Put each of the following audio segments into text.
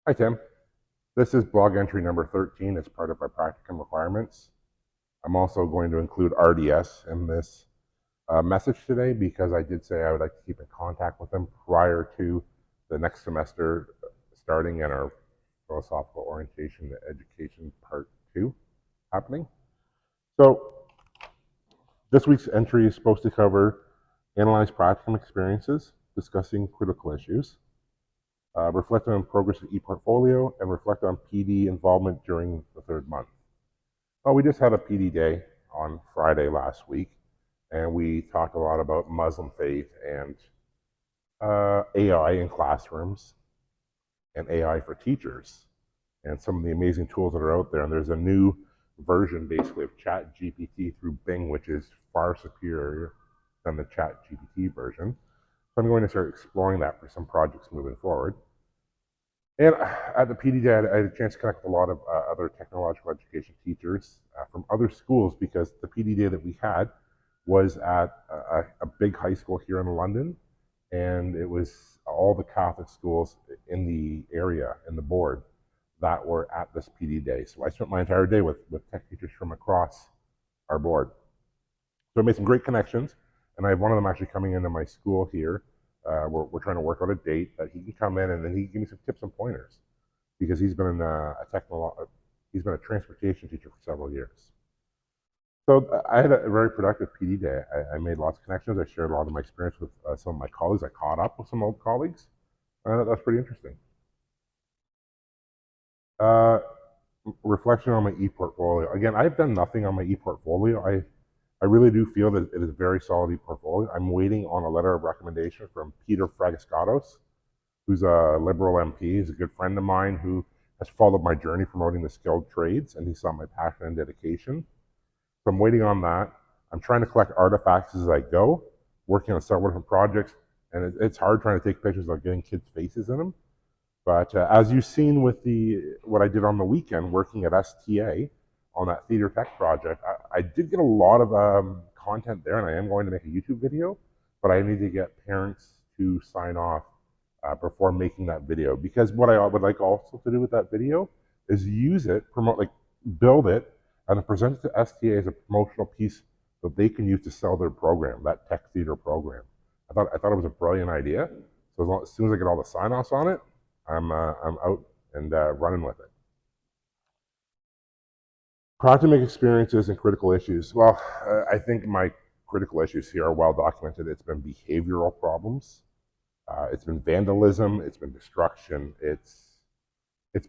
Hi, Tim. This is blog entry number 13 as part of my practicum requirements. I'm also going to include RDS in this message today because I did say I would like to keep in contact with them prior to the next semester starting and our philosophical orientation to education part 2 happening. So this week's entry is supposed to cover analyze practicum experiences, discussing critical issues, reflect on progress in ePortfolio, and reflect on PD involvement during the third month. Well, we just had a PD day on Friday last week, and we talked a lot about Muslim faith and AI in classrooms and AI for teachers and some of the amazing tools that are out there. And there's a new version basically of Chat GPT through Bing, which is far superior than the Chat GPT version. So I'm going to start exploring that for some projects moving forward. And at the PD Day, I had a chance to connect with a lot of other technological education teachers from other schools because the PD Day that we had was at a big high school here in London, and it was all the Catholic schools in the area, in the board, that were at this PD Day. So I spent my entire day with tech teachers from across our board. So I made some great connections, and I have one of them actually coming into my school here. We're trying to work out a date that he can come in and then he can give me some tips and pointers because he's been he's been a transportation teacher for several years. So I had a very productive PD day. I made lots of connections. I shared a lot of my experience with some of my colleagues. I caught up with some old colleagues. That's pretty interesting. Uh, Reflection on my e-portfolio. Again, I've done nothing on my e-portfolio. I really do feel that it is a very solid e-portfolio. I'm waiting on a letter of recommendation from Peter Fragascatos, who's a Liberal MP. He's a good friend of mine who has followed my journey promoting the skilled trades, and he saw my passion and dedication. So I'm waiting on that. I'm trying to collect artifacts as I go, working on several different projects, and it's hard trying to take pictures of getting kids' faces in them. But as you've seen with what I did on the weekend, working at STA on that theater tech project, I did get a lot of content there, and I am going to make a YouTube video. But I need to get parents to sign off before making that video, because what I would like also to do with that video is use it, promote, like build it, and then present it to STA as a promotional piece that they can use to sell their program, that tech theater program. I thought it was a brilliant idea. So as soon as I get all the sign-offs on it, I'm out and running with it. Practicum experiences and critical issues. Well, I think my critical issues here are well documented. It's been behavioral problems. It's been vandalism. It's been destruction. It's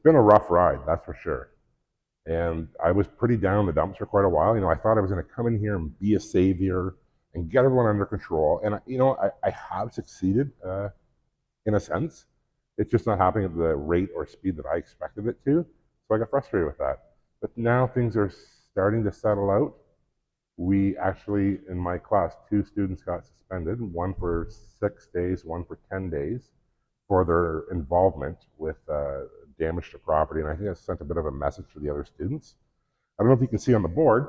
been a rough ride, that's for sure. And I was pretty down in the dumps for quite a while. I thought I was going to come in here and be a savior and get everyone under control. And I have succeeded in a sense. It's just not happening at the rate or speed that I expected it to. So I got frustrated with that. But now things are starting to settle out. We actually, in my class, 2 students got suspended, one for 6 days, one for 10 days, for their involvement with damage to property. And I think I sent a bit of a message to the other students. I don't know if you can see on the board,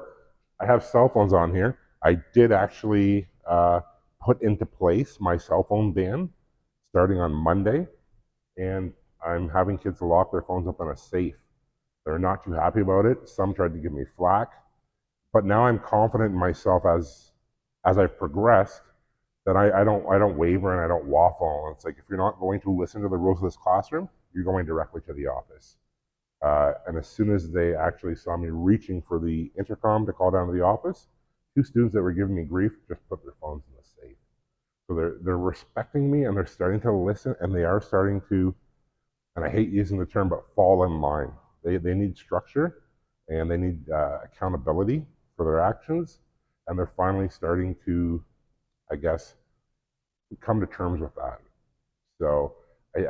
I have cell phones on here. I did actually put into place my cell phone ban starting on Monday, and I'm having kids lock their phones up in a safe. They're not too happy about it. Some tried to give me flack, but now I'm confident in myself as I've progressed that I don't waver and I don't waffle. It's like, if you're not going to listen to the rules of this classroom, you're going directly to the office. And as soon as they actually saw me reaching for the intercom to call down to the office, 2 students that were giving me grief just put their phones in the safe. So they're respecting me, and they're starting to listen, and they are starting to, and I hate using the term, but fall in line. They need structure, and they need accountability for their actions, and they're finally starting to, I guess, come to terms with that. So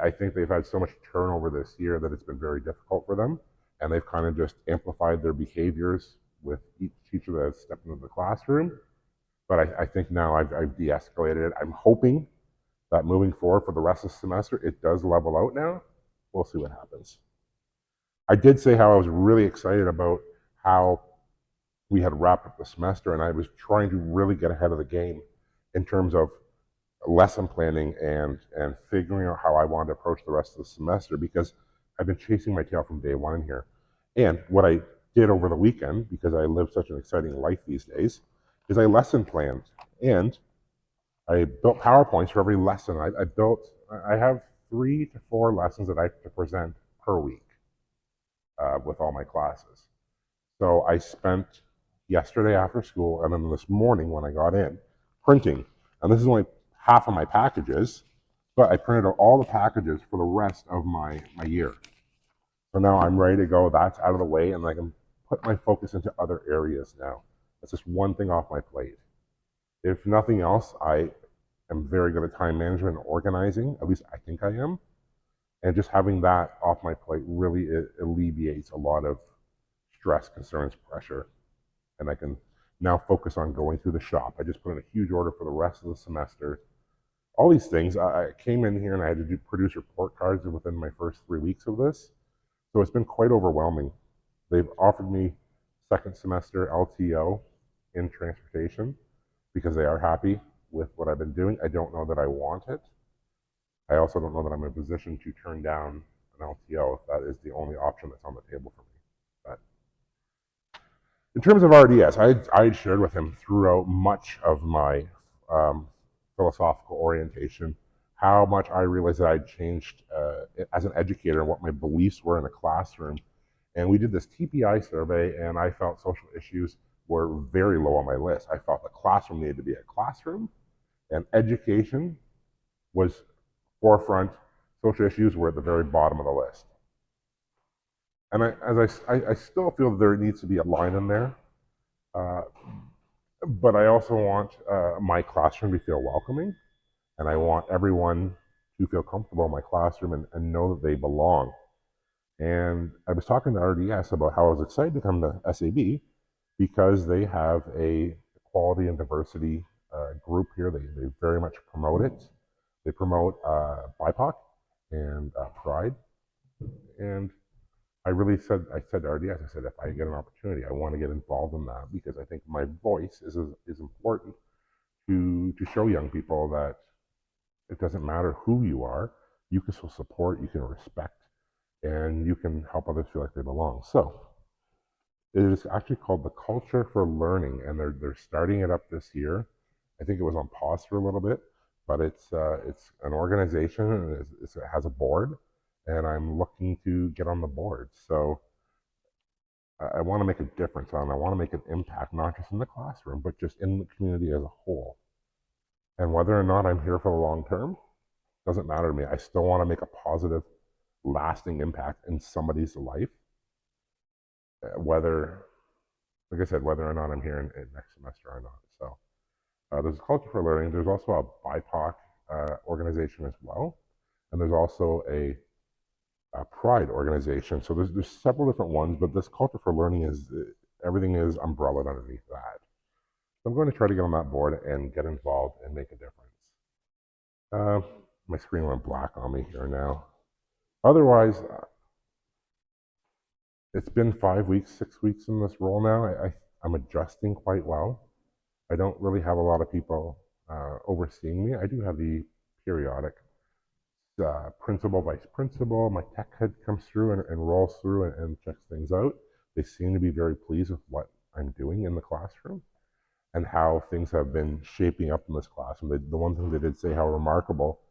I think they've had so much turnover this year that it's been very difficult for them, and they've kind of just amplified their behaviors with each teacher that has stepped into the classroom. But I think now I've de-escalated it. I'm hoping that moving forward for the rest of the semester, it does level out now. We'll see what happens. I did say how I was really excited about how we had wrapped up the semester, and I was trying to really get ahead of the game in terms of lesson planning and figuring out how I wanted to approach the rest of the semester, because I've been chasing my tail from day one in here. And what I did over the weekend, because I live such an exciting life these days, is I lesson planned. And I built PowerPoints for every lesson. I have 3 to 4 lessons that I have to present per week with all my classes. So I spent yesterday after school and then this morning when I got in printing. And this is only half of my packages, but I printed out all the packages for the rest of my year. So now I'm ready to go. That's out of the way, and I can put my focus into other areas now. That's just one thing off my plate. If nothing else, I am very good at time management and organizing. At least I think I am. And just having that off my plate really alleviates a lot of stress, concerns, pressure. And I can now focus on going through the shop. I just put in a huge order for the rest of the semester. All these things. I came in here and I had to produce report cards within my first 3 weeks of this. So it's been quite overwhelming. They've offered me second semester LTO in transportation because they are happy with what I've been doing. I don't know that I want it. I also don't know that I'm in a position to turn down an LTO if that is the only option that's on the table for me. But in terms of RDS, I shared with him throughout much of my philosophical orientation how much I realized that I'd changed as an educator and what my beliefs were in the classroom. And we did this TPI survey, and I felt social issues were very low on my list. I felt the classroom needed to be a classroom, and education was forefront. Social issues were at the very bottom of the list. And I still feel that there needs to be a line in there, uh, but I also want my classroom to feel welcoming, and I want everyone to feel comfortable in my classroom and know that they belong. And I was talking to RDS about how I was excited to come to SAB because they have a equality and diversity group here. They very much promote it. They promote BIPOC and Pride. And I said to RDS, I said, if I get an opportunity, I want to get involved in that because I think my voice is important to show young people that it doesn't matter who you are, you can still support, you can respect, and you can help others feel like they belong. So it is actually called the Culture for Learning, and they're starting it up this year. I think it was on pause for a little bit, but it's an organization and it has a board, and I'm looking to get on the board. So I want to make a difference on. I want to make an impact, not just in the classroom, but just in the community as a whole. And whether or not I'm here for the long term doesn't matter to me. I still want to make a positive, lasting impact in somebody's life. Whether, like I said, whether or not I'm here in next semester or not. So there's a Culture for Learning. There's also a BIPOC organization as well, and there's also a Pride organization. So there's several different ones, but this Culture for Learning is everything is umbrellaed underneath that. So I'm going to try to get on that board and get involved and make a difference. Uh, my screen went black on me here now. Otherwise, it's been 5 weeks, 6 weeks in this role now. I'm adjusting quite well. I don't really have a lot of people overseeing me. I do have the periodic principal, vice principal. My tech head comes through and rolls through and checks things out. They seem to be very pleased with what I'm doing in the classroom and how things have been shaping up in this classroom. The one thing they did say how remarkable,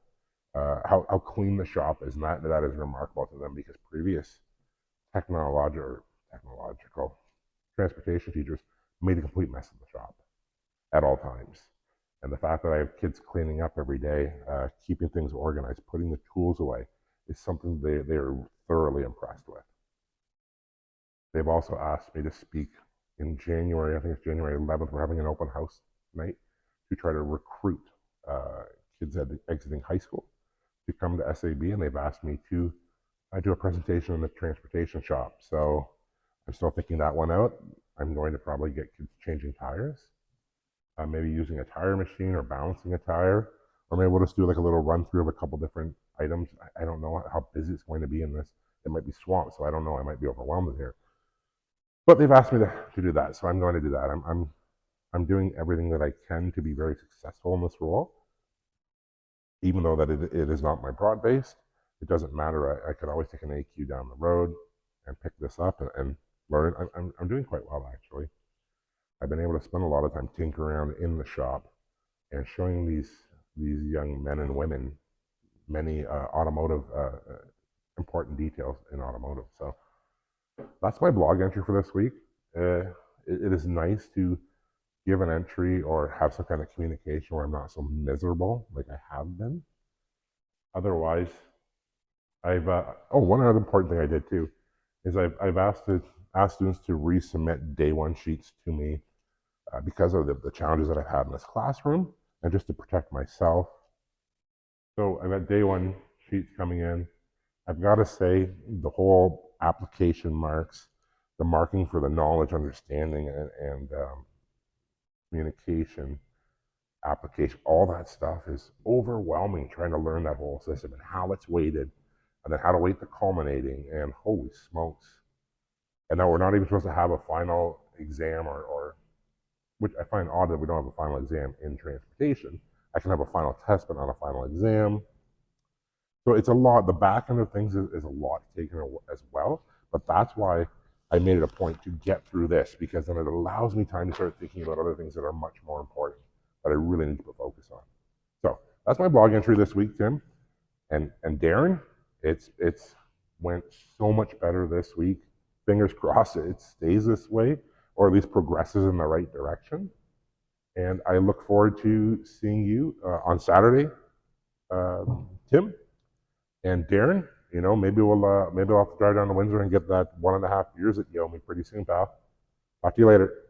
how clean the shop is, and that is remarkable to them because previous technological transportation teachers made a complete mess of the shop at all times. And the fact that I have kids cleaning up every day, keeping things organized, putting the tools away, is something they are thoroughly impressed with. They've also asked me to speak in January. I think it's January 11th. We're having an open house night to try to recruit kids exiting high school to come to SAB, and they've asked me to do a presentation in the transportation shop. So I'm still thinking that one out. I'm going to probably get kids changing tires, maybe using a tire machine or balancing a tire, or maybe we'll just do like a little run through of a couple different items. I don't know how busy it's going to be in this. It might be swamped, so I don't know. I might be overwhelmed here. But they've asked me to do that, so I'm going to do that. I'm doing everything that I can to be very successful in this role, even though that it is not my broad base. it doesn't matter. I could always take an AQ down the road and pick this up and learn. I'm doing quite well, actually. I've been able to spend a lot of time tinkering around in the shop and showing these young men and women many automotive important details in automotive. So that's my blog entry for this week. It is nice to give an entry or have some kind of communication where I'm not so miserable like I have been. Otherwise, one other important thing I did too is I've asked students to resubmit day one sheets to me because of the challenges that I've had in this classroom and just to protect myself. So I've got day one sheets coming in. I've got to say the whole application marks, the marking for the knowledge, understanding, and communication application, all that stuff is overwhelming trying to learn that whole system and how it's weighted and then how to weight the culminating and holy smokes. And now we're not even supposed to have a final exam or which I find odd that we don't have a final exam in transportation. I can have a final test, but not a final exam. So it's a lot. The back end of things is a lot taken as well. But that's why I made it a point to get through this because then it allows me time to start thinking about other things that are much more important that I really need to put focus on. So that's my blog entry this week, Tim. And Darren, it's went so much better this week. Fingers crossed it stays this way, or at least progresses in the right direction. And I look forward to seeing you on Saturday, Tim and Darren. You know, maybe I'll have to drive down to Windsor and get that 1.5 years that you owe me pretty soon, pal. Talk to you later.